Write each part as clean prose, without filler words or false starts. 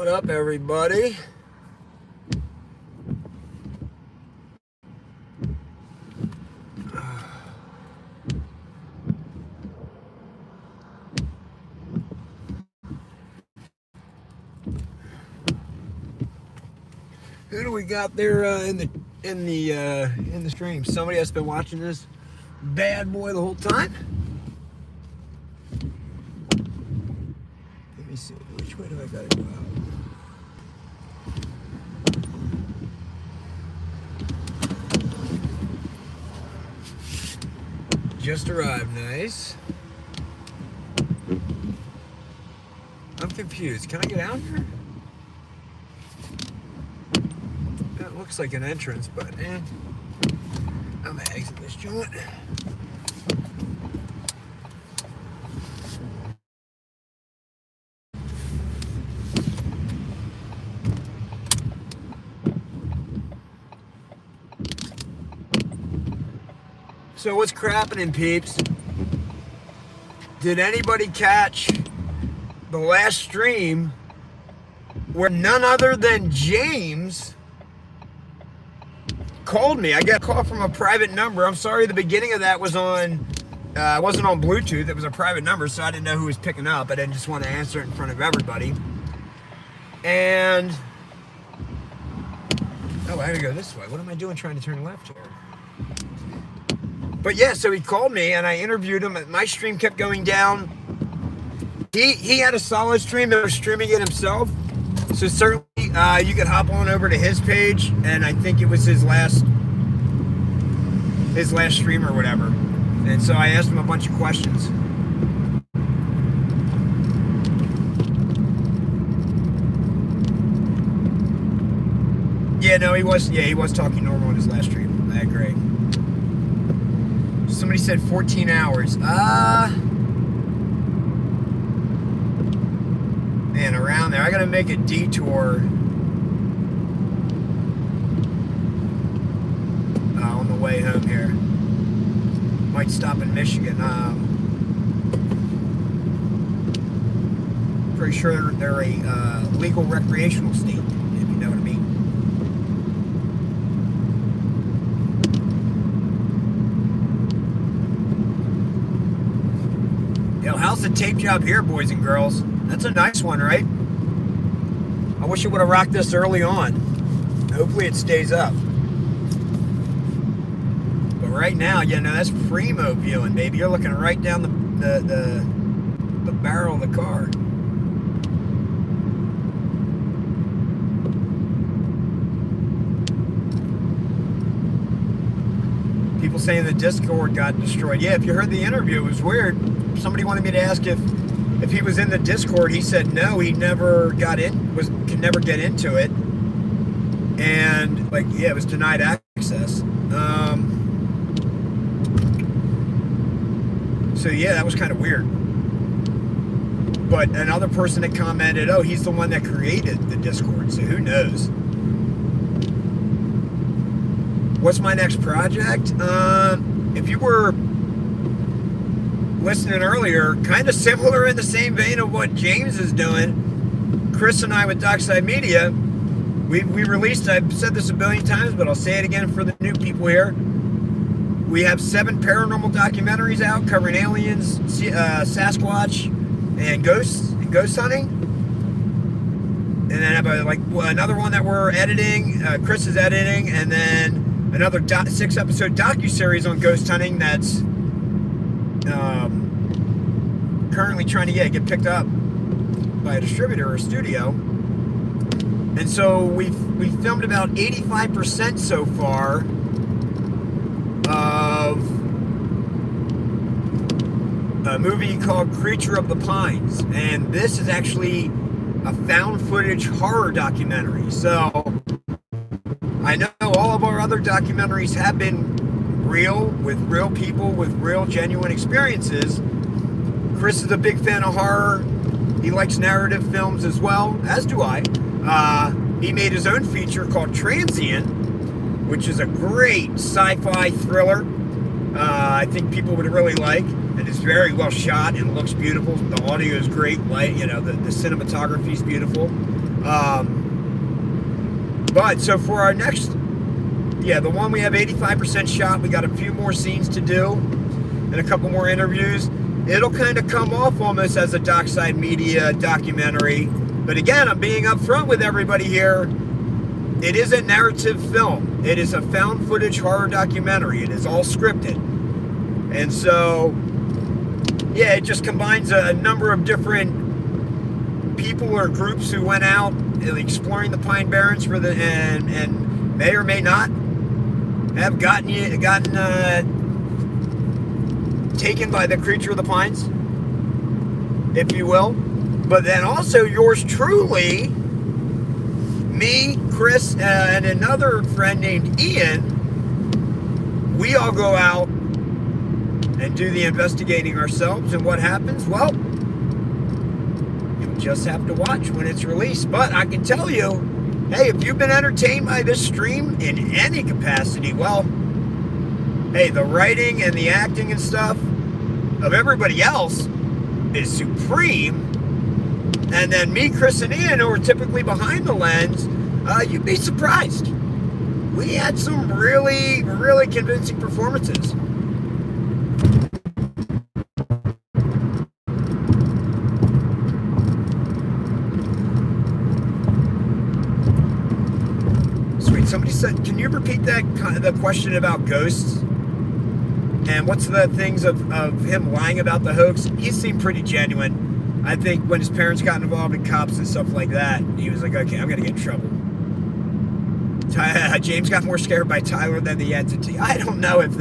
What up, everybody? Who do we got there in the stream? Somebody that's been watching this bad boy the whole time. Let me see. Which way do I gotta go out? Just arrived. Nice. I'm confused. Can I get out here? That looks like an entrance, but I'm gonna exit this joint. So what's crapping, peeps? Did anybody catch the last stream where none other than James called me? I got a call from a private number. I'm sorry, the beginning of that was on, wasn't on Bluetooth. It was a private number, so I didn't know who was picking up. I didn't just want to answer it in front of everybody. And, oh, I gotta go this way. What am I doing trying to turn left here? But yeah, so he called me and I interviewed him. My stream kept going down. He had a solid stream that was streaming it himself. So certainly you could hop on over to his page, and I think it was his last stream or whatever. And so I asked him a bunch of questions. Yeah, no, he was talking normal in his last stream. I agree. Somebody said 14 hours. Man, around there. I gotta make a detour on the way home here. Might stop in Michigan. Pretty sure they're a legal recreational state, if you know what I mean. Yo, how's the tape job here, boys and girls? That's a nice one, right? I wish it would have rocked this early on. Hopefully it stays up. But right now, you know, that's primo viewing, baby. You're looking right down the barrel of the car. People saying the Discord got destroyed. Yeah, if you heard the interview, it was weird. Somebody wanted me to ask if he was in the Discord. He said no, he never got in, could never get into it, and like, yeah, it was denied access. So yeah, that was kind of weird. But another person that commented, oh, he's the one that created the Discord, so who knows? What's my next project? If you were listening earlier, kind of similar in the same vein of what James is doing, Chris and I with Dockside Media, we released, I've said this a billion times, but I'll say it again for the new people here. We have 7 paranormal documentaries out covering aliens, Sasquatch, and ghost hunting. And then I have another one that we're editing, Chris is editing, and then another 6-episode docuseries on ghost hunting that's currently trying to get picked up by a distributor or a studio. And so we filmed about 85% so far of a movie called Creature of the Pines, and this is actually a found footage horror documentary. So I know all of our other documentaries have been real, with real people, with real genuine experiences. Chris is a big fan of horror. He likes narrative films as well, as do I. He made his own feature called Transient, which is a great sci-fi thriller. I think people would really like. It is very well shot and looks beautiful. The audio is great. Light, you know, the cinematography is beautiful. But so for our next, the one we have 85% shot, we got a few more scenes to do and a couple more interviews. It'll kind of come off almost as a Dockside Media documentary. But again, I'm being upfront with everybody here. It is a narrative film. It is a found footage horror documentary. It is all scripted. And so, it just combines a number of different people or groups who went out exploring the Pine Barrens and may or may not have gotten taken by the creature of the pines, if you will. But then also yours truly, me, Chris, and another friend named Ian, we all go out and do the investigating ourselves. And what happens? Well, you'll just have to watch when it's released. But I can tell you, hey, if you've been entertained by this stream in any capacity, well, hey, the writing and the acting and stuff of everybody else is supreme. And then me, Chris, and Ian, who are typically behind the lens, you'd be surprised. We had some really, really convincing performances. Sweet. Somebody said, can you repeat the question about ghosts? And what's the things of him lying about the hoax? He seemed pretty genuine. I think when his parents got involved in cops and stuff like that, he was like, okay, I'm going to get in trouble. James got more scared by Tyler than the entity. I don't know if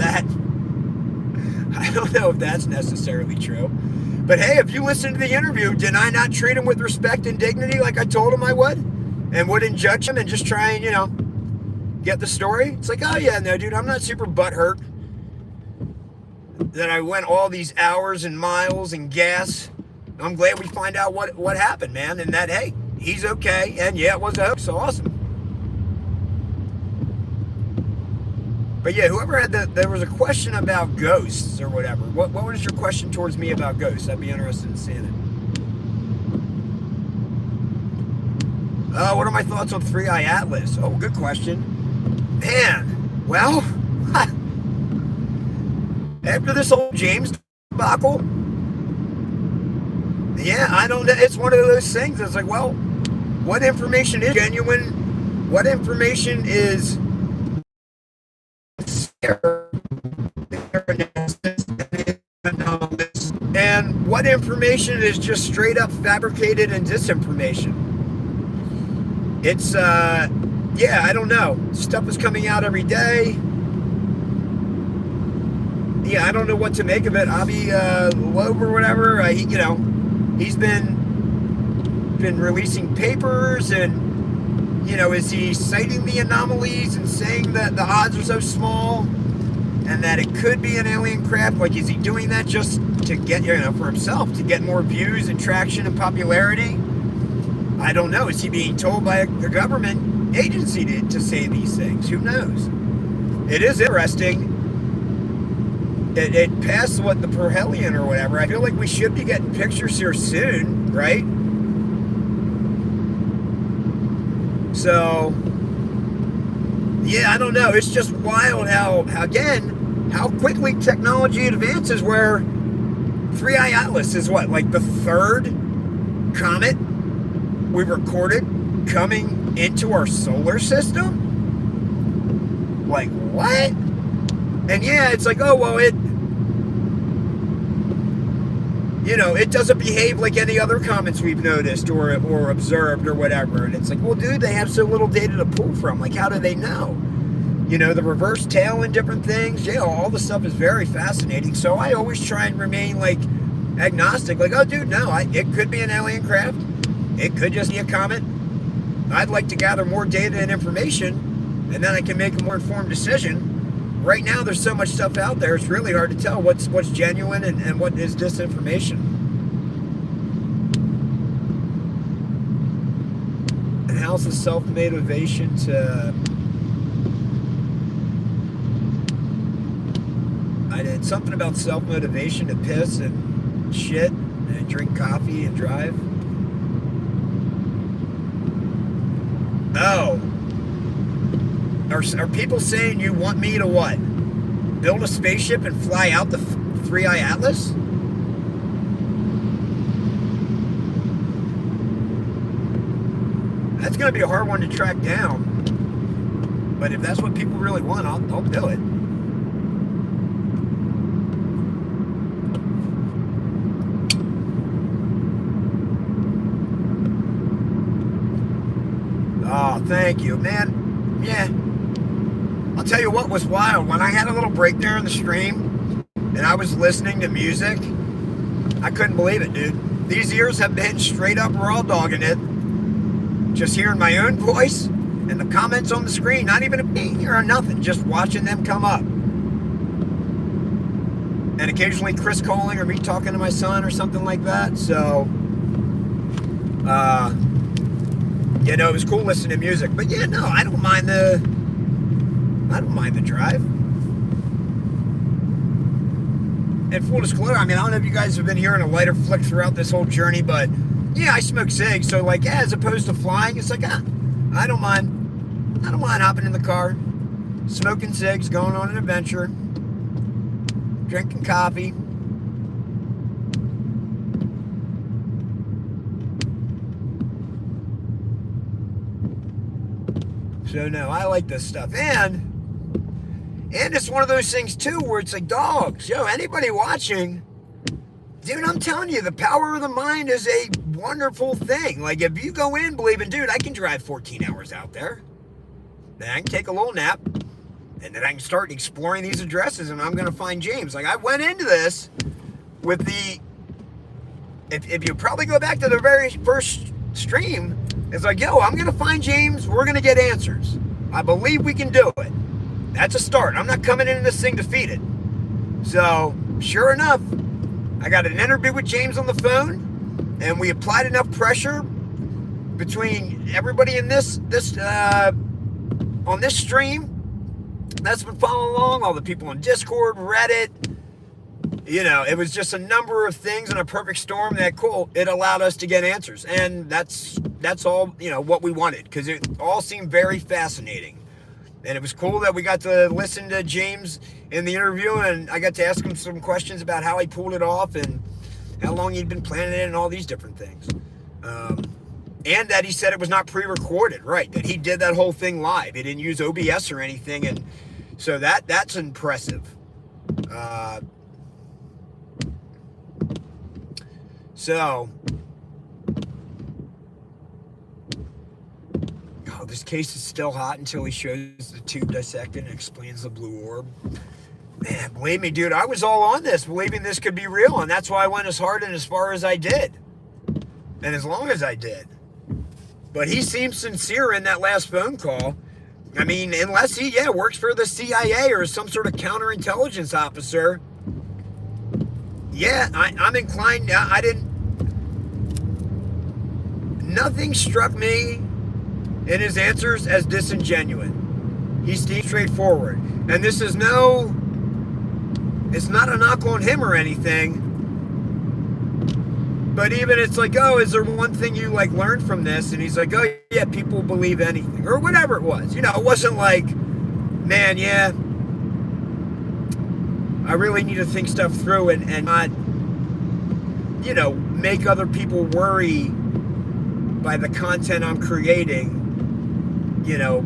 that's necessarily true. But hey, if you listen to the interview, did I not treat him with respect and dignity like I told him I would? And wouldn't judge him and just try and, get the story? It's like, oh yeah, no, dude, I'm not super butthurt that I went all these hours and miles and gas. I'm glad we find out what happened, man, and that, hey, he's okay, and yeah, it was a hoax, so awesome. But yeah, whoever had there was a question about ghosts or whatever. What was your question towards me about ghosts? I'd be interested in seeing it. What are my thoughts on Three Eye Atlas? Oh, good question. Man, well, after this old James debacle, I don't know. It's one of those things. It's like, well, what information is genuine? What information is and what information is just straight up fabricated and disinformation? It's, I don't know. Stuff is coming out every day. I don't know what to make of it. Avi Loeb or whatever, he's been releasing papers and, is he citing the anomalies and saying that the odds are so small and that it could be an alien craft? Like, is he doing that just to get, for himself, to get more views and traction and popularity? I don't know. Is he being told by a government agency to say these things? Who knows? It is interesting. It passed what the perihelion or whatever. I feel like we should be getting pictures here soon, right? So, I don't know. It's just wild how quickly technology advances, where Three Eye Atlas is what, like the third comet we recorded coming into our solar system? Like, what? And it's like, oh, well, it doesn't behave like any other comets we've noticed or observed or whatever. And it's like, well, dude, they have so little data to pull from. Like, how do they know? The reverse tail and different things. All the stuff is very fascinating. So I always try and remain, like, agnostic. Like, oh, dude, no, it could be an alien craft. It could just be a comet. I'd like to gather more data and information, and then I can make a more informed decision. Right now, there's so much stuff out there, it's really hard to tell what's genuine and what is disinformation. And how's the self-motivation to... I did something about self-motivation to piss and shit and drink coffee and drive. Oh. Are people saying you want me to what? Build a spaceship and fly out the 3i Atlas? That's going to be a hard one to track down. But if that's what people really want, I'll do it. Oh, thank you, man. Yeah. I'll tell you what was wild. When I had a little break there in the stream and I was listening to music, I couldn't believe it, dude. These ears have been straight up raw dogging it. Just hearing my own voice and the comments on the screen, not even a ping or nothing, just watching them come up. And occasionally Chris calling or me talking to my son or something like that. So, you know, it was cool listening to music. But yeah, no, I don't mind the drive. And full disclosure, I mean, I don't know if you guys have been hearing a lighter flick throughout this whole journey, but yeah, I smoke cigs. So like, yeah, as opposed to flying, it's like, I don't mind hopping in the car, smoking cigs, going on an adventure, drinking coffee. So no, I like this stuff. And it's one of those things too where it's like, dogs, yo, anybody watching, dude, I'm telling you, the power of the mind is a wonderful thing. Like if you go in believing, dude, I can drive 14 hours out there, then I can take a little nap, and then I can start exploring these addresses, and I'm going to find James. Like I went into this with the, if you probably go back to the very first stream, it's like, yo, I'm going to find James. We're going to get answers. I believe we can do it. That's a start. I'm not coming into this thing defeated. So, sure enough, I got an interview with James on the phone, and we applied enough pressure between everybody in this on this stream that's been following along, all the people on Discord, Reddit. You know, it was just a number of things in a perfect storm that, cool, it allowed us to get answers. And that's all, you know, what we wanted, because it all seemed very fascinating. And it was cool that we got to listen to James in the interview, and I got to ask him some questions about how he pulled it off and how long he'd been planning it and all these different things. And that he said it was not pre-recorded, right? That he did that whole thing live. He didn't use OBS or anything, and so that's impressive. So, oh, this case is still hot until he shows the tube dissected and explains the blue orb. Man, believe me, dude, I was all on this, believing this could be real, and that's why I went as hard and as far as I did, and as long as I did. But he seemed sincere in that last phone call. I mean, unless he, works for the CIA or some sort of counterintelligence officer. Yeah, I'm inclined, nothing struck me in his answers as disingenuous. He seemed straightforward. And this is it's not a knock on him or anything. But even it's like, oh, is there one thing you like learned from this? And he's like, oh yeah, people believe anything. Or whatever it was. You know, it wasn't like, man, yeah, I really need to think stuff through and not, you know, make other people worry by the content I'm creating, you know,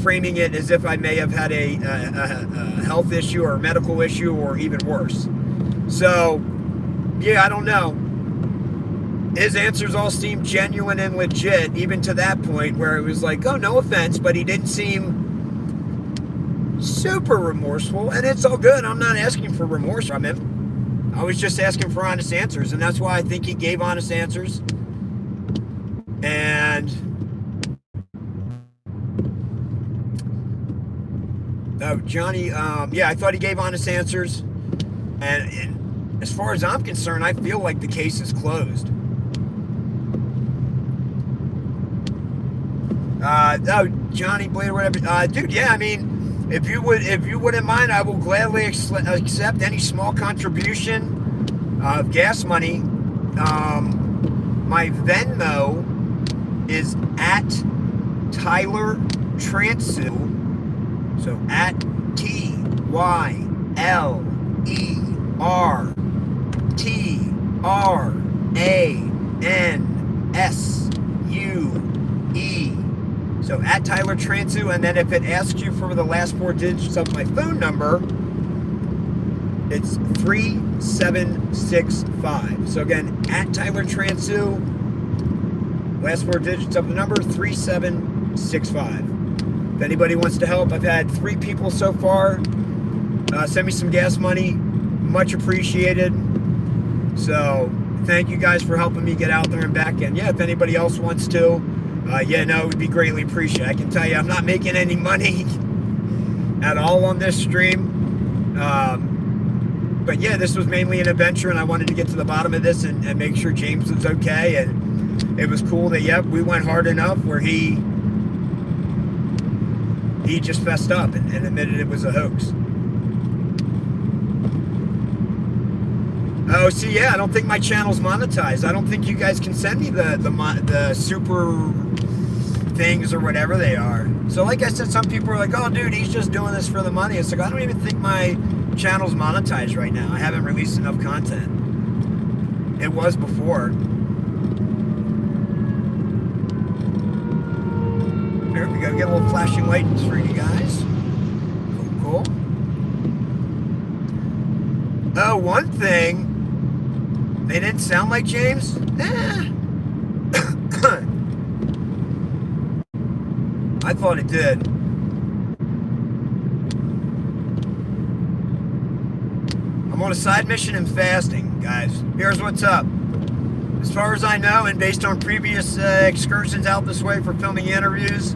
framing it as if I may have had a health issue or a medical issue or even worse. So, yeah, I don't know. His answers all seemed genuine and legit, even to that point where it was like, oh, no offense, but he didn't seem super remorseful, and it's all good. I'm not asking for remorse from him. I was just asking for honest answers, and that's why I think he gave honest answers. And Johnny, I thought he gave honest answers, and as far as I'm concerned, I feel like the case is closed. Johnny Blair, whatever. Dude, yeah, I mean, if you wouldn't mind, I will gladly accept any small contribution of gas money. My Venmo is at Tyler Transu. So at TylerTransue. So at Tyler Transu, and then if it asks you for the last 4 digits of my phone number, it's 3765. So again, at Tyler Transu, last 4 digits of the number, 3765. If anybody wants to help, I've had 3 people so far send me some gas money. Much appreciated. So thank you guys for helping me get out there and back. And yeah, if anybody else wants to, it would be greatly appreciated. I can tell you I'm not making any money at all on this stream. But yeah, this was mainly an adventure, and I wanted to get to the bottom of this and make sure James was okay. And it was cool that, yep, we went hard enough where he just fessed up and admitted it was a hoax. Oh, see, yeah, I don't think my channel's monetized. I don't think you guys can send me the super things or whatever they are. So like I said, some people are like, oh, dude, he's just doing this for the money. It's like, I don't even think my channel's monetized right now. I haven't released enough content. It was before. Here we go, get a little flashing light for you guys. Cool. Oh, one thing, they didn't sound like James? I thought it did. I'm on a side mission and fasting, guys. Here's what's up. As far as I know, and based on previous excursions out this way for filming interviews,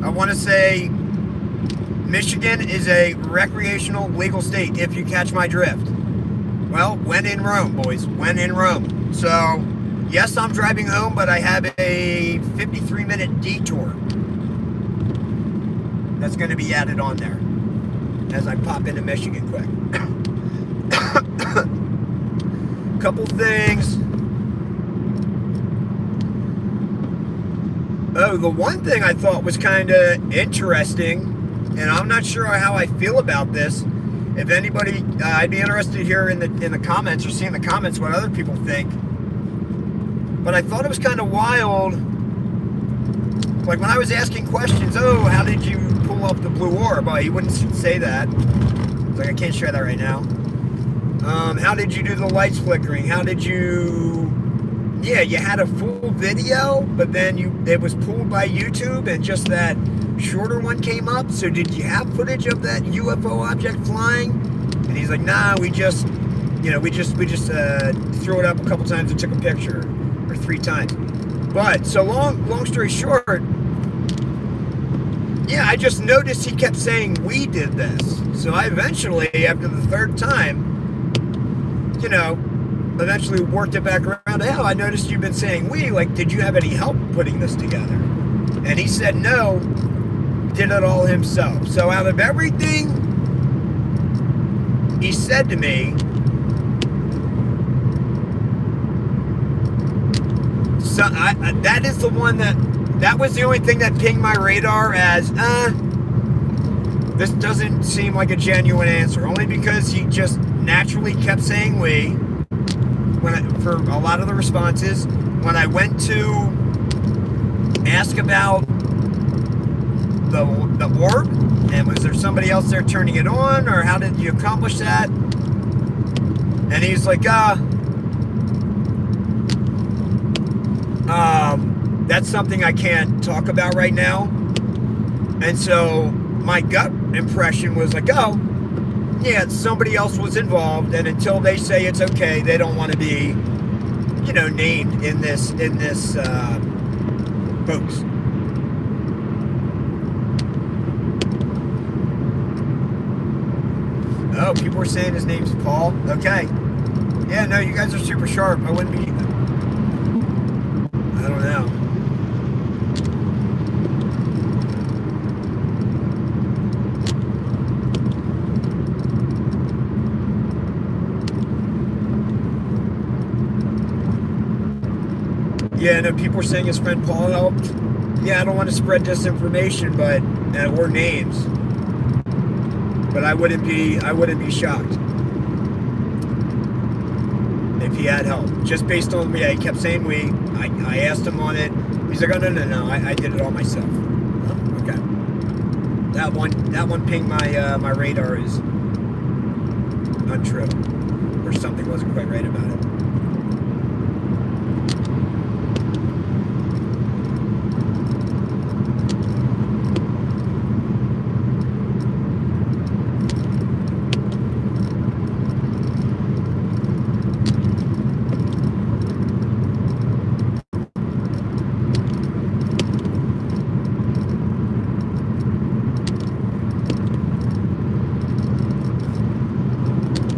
I want to say Michigan is a recreational legal state, if you catch my drift. Well, when in Rome, boys, when in Rome. So, yes, I'm driving home, but I have a 53-minute detour that's going to be added on there as I pop into Michigan quick. Couple things. Oh, the one thing I thought was kind of interesting, and I'm not sure how I feel about this. If anybody, I'd be interested here in the comments or seeing the comments what other people think. But I thought it was kind of wild. Like when I was asking questions, oh, how did you pull up the blue orb? Well, he wouldn't say that. It's like, I can't share that right now. How did you do the lights flickering? How did you... Yeah, you had a full video, but then it was pulled by YouTube and just that shorter one came up. So did you have footage of that UFO object flying? And he's like, nah, we just threw it up a couple times and took a picture, or 3 times. But so long story short, yeah, I just noticed he kept saying we did this. So I eventually, after the 3rd time, eventually worked it back around. Hell, I noticed you've been saying we, like, did you have any help putting this together? And he said no, did it all himself. So out of everything he said to me, so that is the one that was the only thing that pinged my radar as, this doesn't seem like a genuine answer, only because he just naturally kept saying we. For a lot of the responses, when I went to ask about the orb, and was there somebody else there turning it on, or how did you accomplish that? And he's like, that's something I can't talk about right now. And so my gut impression was like, oh, yeah, somebody else was involved, and until they say it's okay, they don't want to be, named in this hoax. Oh, people were saying his name's Paul. Okay. Yeah, no, you guys are super sharp. I wouldn't be... I don't know. Yeah, no, people are saying his friend Paul helped. Yeah, I don't want to spread disinformation, but or names. But I wouldn't be shocked if he had help. Just based on he kept saying we. I asked him on it. He's like, oh no, I did it all myself. Oh, okay. That one pinged my radar is untrue, or something wasn't quite right about it.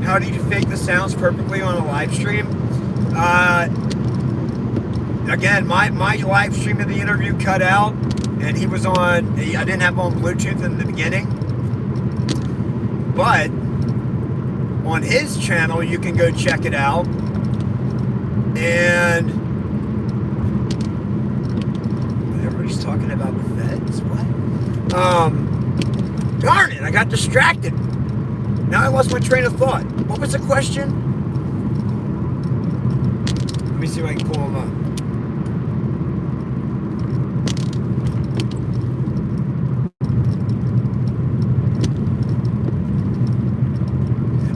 How do you fake the sounds perfectly on a live stream? Again, my live stream of the interview cut out, and he was on. I didn't have on Bluetooth in the beginning, but on his channel you can go check it out. And everybody's talking about the feds. What? Darn it! I got distracted. Now I lost my train of thought. What was the question? Let me see if I can pull him up.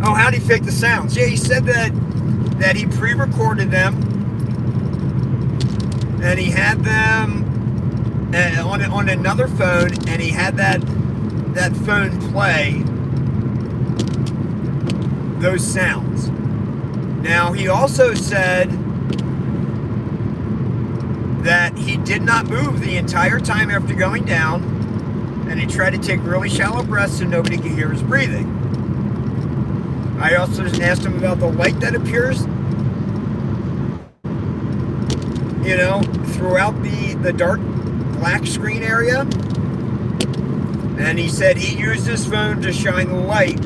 Oh, how'd he fake the sounds? Yeah, he said that he pre-recorded them and he had them on another phone, and he had that phone play those sounds. Now, he also said that he did not move the entire time after going down, and he tried to take really shallow breaths so nobody could hear his breathing. I also asked him about the light that appears, throughout the dark black screen area, and he said he used his phone to shine the light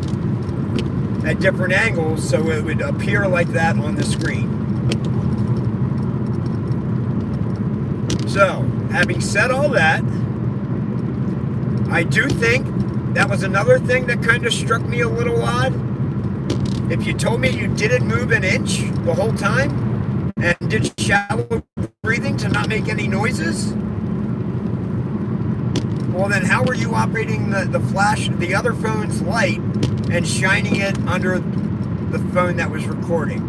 at different angles so it would appear like that on the screen. So, having said all that, I do think that was another thing that kind of struck me a little odd. If you told me you didn't move an inch the whole time and did shallow breathing to not make any noises, well then how were you operating the flash, the other phone's light, and shining it under the phone that was recording?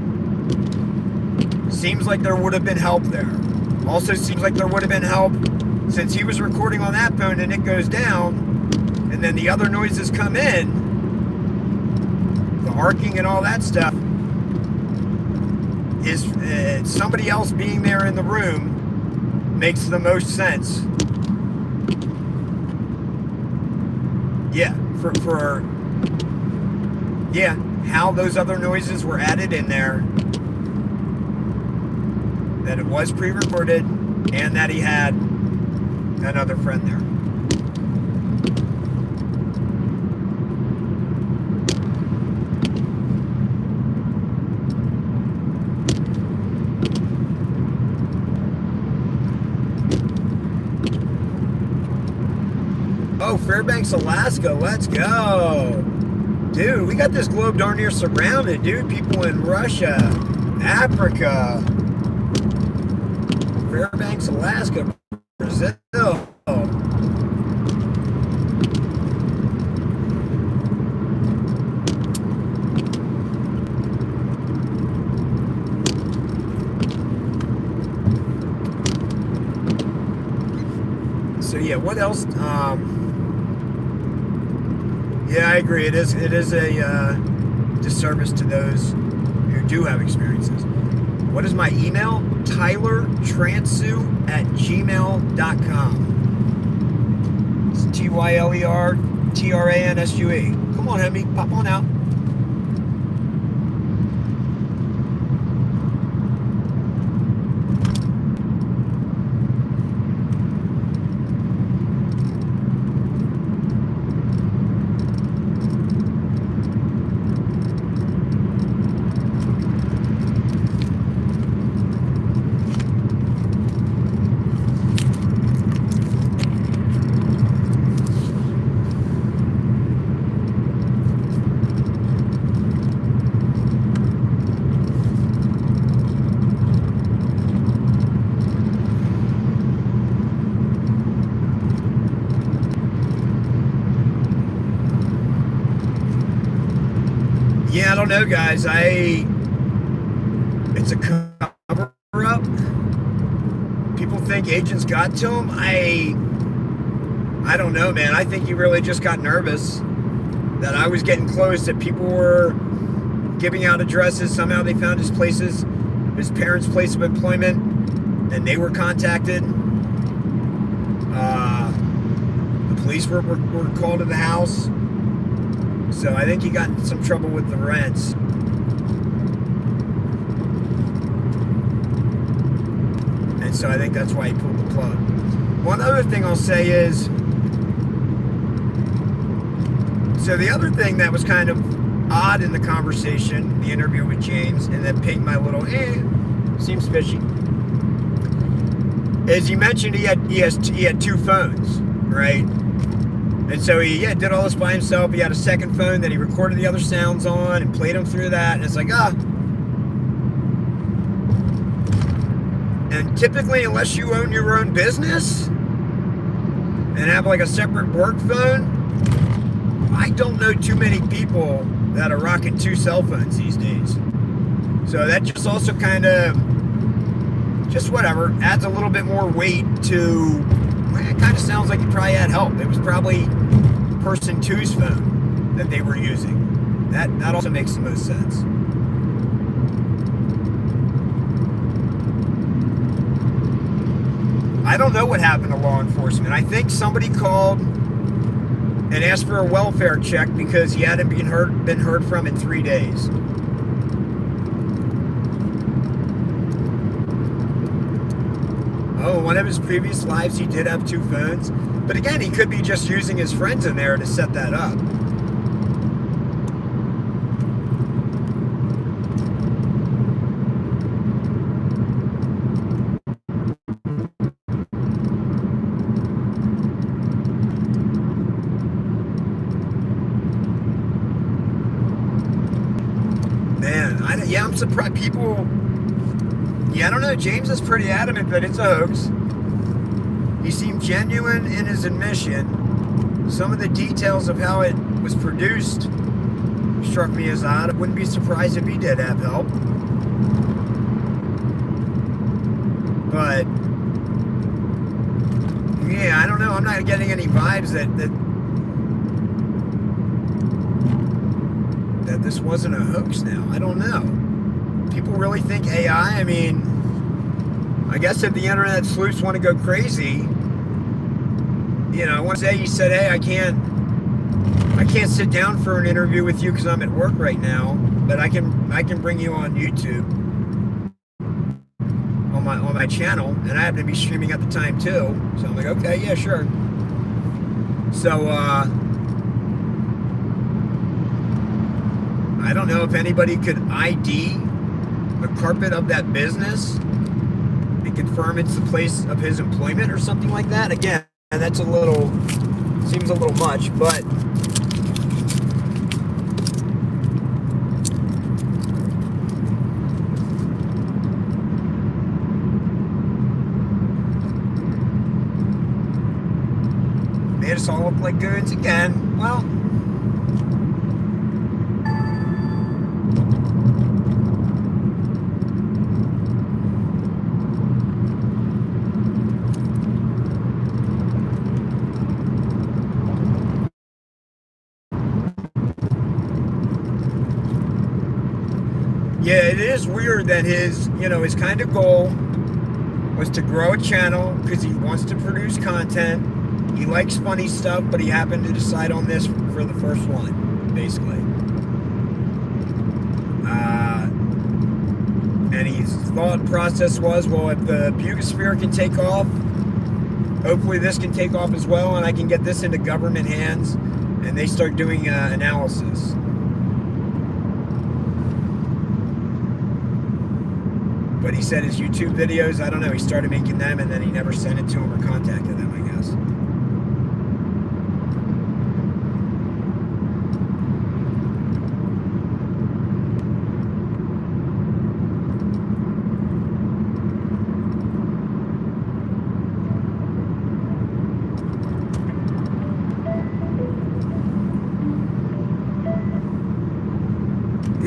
Seems like there would have been help there. Also seems like there would have been help since he was recording on that phone and it goes down, and then the other noises come in, the arcing and all that stuff, is somebody else being there in the room makes the most sense. Yeah, for how those other noises were added in there, that it was pre-recorded, and that he had another friend there. Oh, Fairbanks, Alaska, let's go. Dude, we got this globe darn near surrounded, dude. People in Russia, Africa, Fairbanks, Alaska, Brazil. So yeah, what else? Yeah, I agree. It is a disservice to those who do have experiences. What is my email? tylertransu@gmail.com. It's TYLERTRANSUE. Come on, Hemi, pop on out. don't know, guys. It's a cover up. People think agents got to him. I don't know, man. I think he really just got nervous that I was getting close, that people were giving out addresses. Somehow they found his parents' place of employment, and they were contacted. The police were called to the house. So I think he got in some trouble with the rents. And so I think that's why he pulled the plug. One other thing I'll say is, so the other thing that was kind of odd in the conversation, the interview with James, and that piqued my little, seems fishy, is he mentioned he had two phones, right? And so he did all this by himself. He had a second phone that he recorded the other sounds on and played them through that. And it's like, And typically, unless you own your own business and have like a separate work phone, I don't know too many people that are rocking two cell phones these days. So that just also kind of, just whatever, adds a little bit more weight to, it kind of sounds like he probably had help. It was probably person two's phone that they were using. That also makes the most sense. I don't know what happened to law enforcement. I think somebody called and asked for a welfare check because he hadn't been heard from in 3 days. Oh, one of his previous lives he did have two phones. But again, he could be just using his friends in there to set that up. I'm surprised people. I don't know. James is pretty adamant that it's a hoax. He seemed genuine in his admission. Some of the details of how it was produced struck me as odd. I wouldn't be surprised if he did have help. But I don't know. I'm not getting any vibes that this wasn't a hoax now. I don't know. People really think AI? I mean, I guess if the internet sleuths want to go crazy, one day he said, hey, I can't sit down for an interview with you because I'm at work right now, but I can bring you on YouTube on my channel, and I happen to be streaming at the time too. So I'm like, okay, yeah, sure. So I don't know if anybody could ID the carpet of that business and confirm it's the place of his employment or something like that. Again, that's seems a little much, but made us all look like goons again. Well, yeah, it is weird that his kind of goal was to grow a channel because he wants to produce content. He likes funny stuff, but he happened to decide on this for the first one, basically. And his thought process was, well, if the Bugosphere can take off, hopefully this can take off as well, and I can get this into government hands, and they start doing analysis. But he said his YouTube videos, I don't know, he started making them and then he never sent it to him or contacted them, I guess.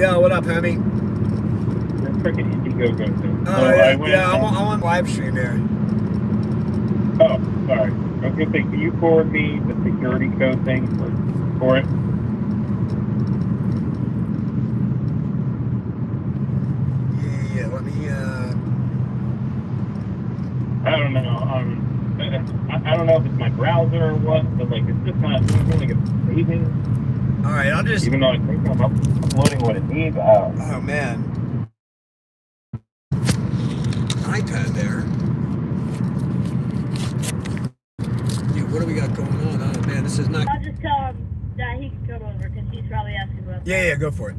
Yeah, what up, homie? Your freaking Indiegogo thing. Oh, I'm on live stream here. Oh, sorry. I was going to say, can you forward me the security code thing for it? Yeah, let me, I don't know. I don't know if it's my browser or what, but like it's just not doing like it's saving. All right, I'll just. Even though I think I'm uploading what it needs. Oh man. iPad there. Dude, what do we got going on? Oh man, this is not. I'll just tell him that he can come over because he's probably asking about. Yeah, go for it.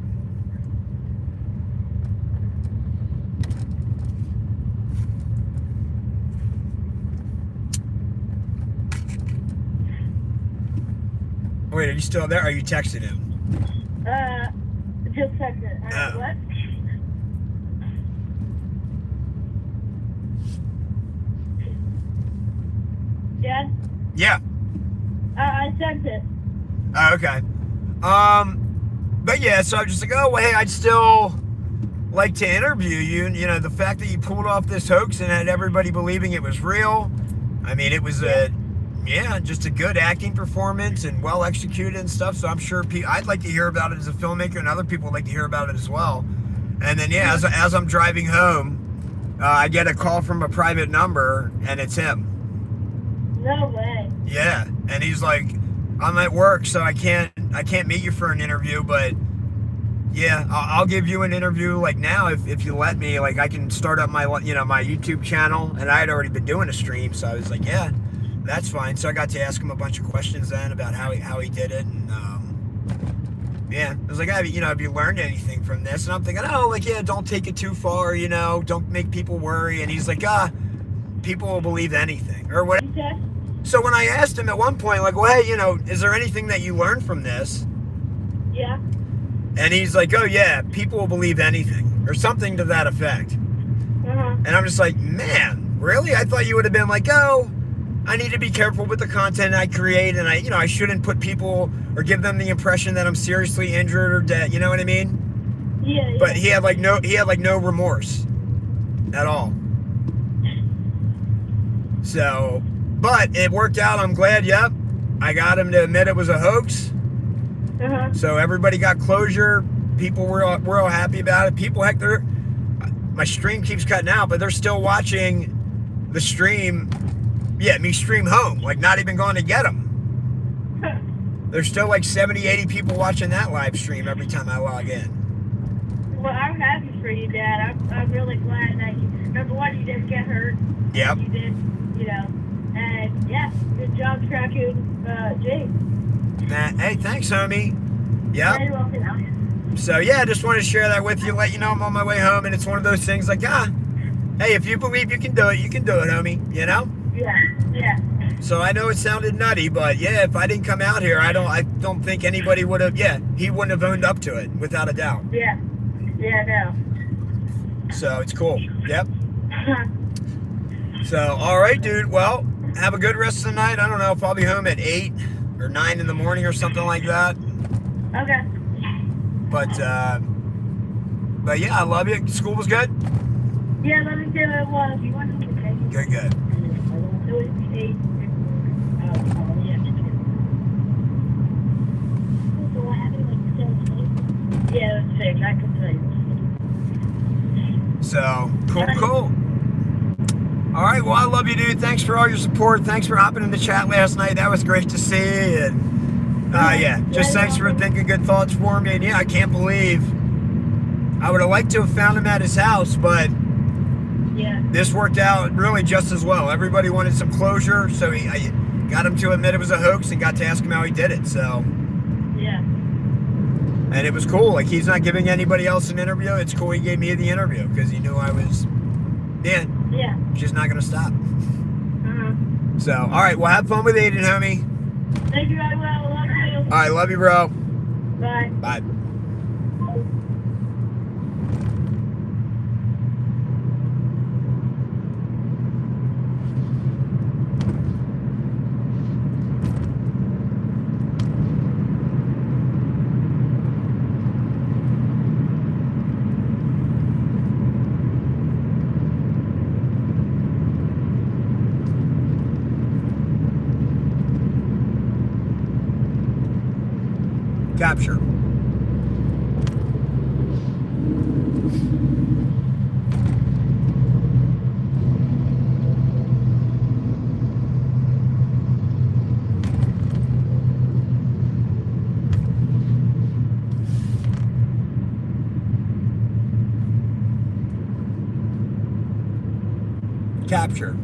Wait, are you still there? Or are you texting him? Just text it. What? Yeah? Yeah. I sent it. Oh, okay. But yeah, so I'm just like, oh, well, hey, I'd still like to interview you. You know, the fact that you pulled off this hoax and had everybody believing it was real. I mean, it was just a good acting performance and well executed and stuff. So I'm sure I'd like to hear about it as a filmmaker, and other people would like to hear about it as well. And then, yeah, as I'm driving home, I get a call from a private number, and it's him. No way. Yeah, and he's like, I'm at work, so I can't meet you for an interview, but yeah, I'll give you an interview like now if you let me. Like I can start up my my YouTube channel, and I had already been doing a stream, so I was like, yeah, that's fine. So I got to ask him a bunch of questions then about how he did it, and yeah, I was like, have you learned anything from this? And I'm thinking, oh, like yeah, don't take it too far, don't make people worry. And he's like, people will believe anything or whatever. Okay. So when I asked him at one point, like, well, hey, is there anything that you learned from this? Yeah. And he's like, oh yeah, people will believe anything, or something to that effect. And I'm just like, man, really? I thought you would have been like, oh, I need to be careful with the content I create, and I shouldn't put people or give them the impression that I'm seriously injured or dead. You know what I mean? Yeah. But he had no remorse at all. So, but it worked out. I'm glad. Yep, I got him to admit it was a hoax. So everybody got closure. People were all happy about it. People, heck, my stream keeps cutting out, but they're still watching the stream. Yeah, me stream home, like not even going to get them. There's still like 70, 80 people watching that live stream every time I log in. Well, I'm happy for you, Dad. I'm really glad that number one, you didn't get hurt. Yep. You did, and yeah, good job tracking James. Hey, thanks, homie. Yep. Very welcome. So yeah, I just wanted to share that with you, let you know I'm on my way home, and it's one of those things like, hey, if you believe you can do it, homie, Yeah. So I know it sounded nutty, but yeah, if I didn't come out here, I don't think anybody would have, he wouldn't have owned up to it, without a doubt. Yeah, no. So it's cool. Yep. So, all right, dude, well, have a good rest of the night. I don't know if I'll be home at 8 or 9 in the morning or something like that. Okay. But yeah, I love you. School was good? Yeah, let me tell you what, if you want to take it. Good. Yeah, it's fake. I can tell you. So, cool. All right, well, I love you, dude. Thanks for all your support. Thanks for hopping in the chat last night. That was great to see. And just thanks for thinking good thoughts for me. And yeah, I can't believe I would have liked to have found him at his house, but this worked out really just as well. Everybody wanted some closure, so I got him to admit it was a hoax and got to ask him how he did it. So and it was cool. Like, he's not giving anybody else an interview. It's cool he gave me the interview because he knew I was just not gonna stop. So, all right, well, have fun with Aiden, homie. Thank you very well. Love you. All right, love you, bro. Bye. Capture. Capture.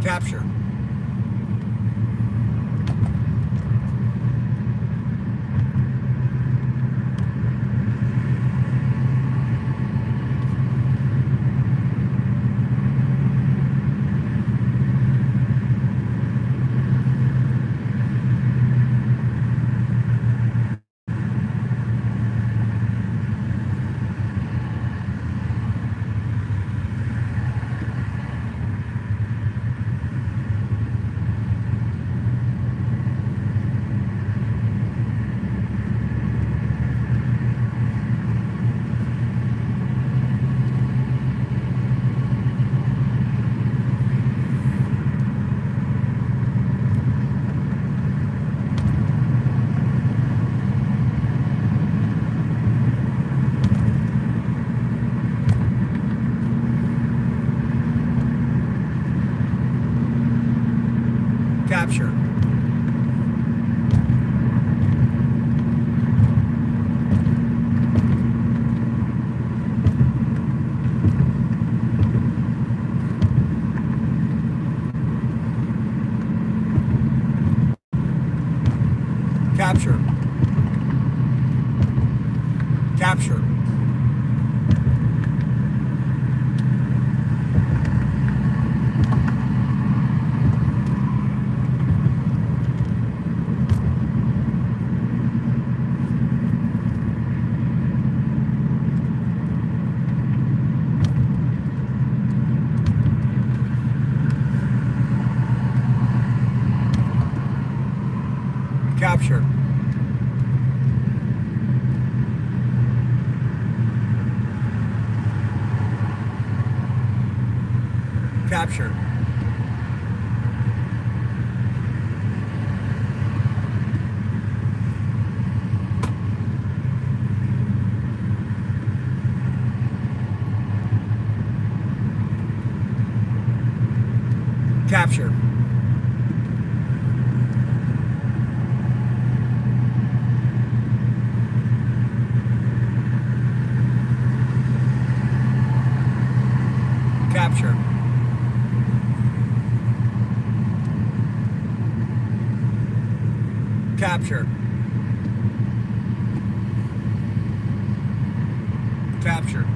Capture. Capture. Capture. Capture. Capture. Capture. Capture. Capture. Capture. Capture.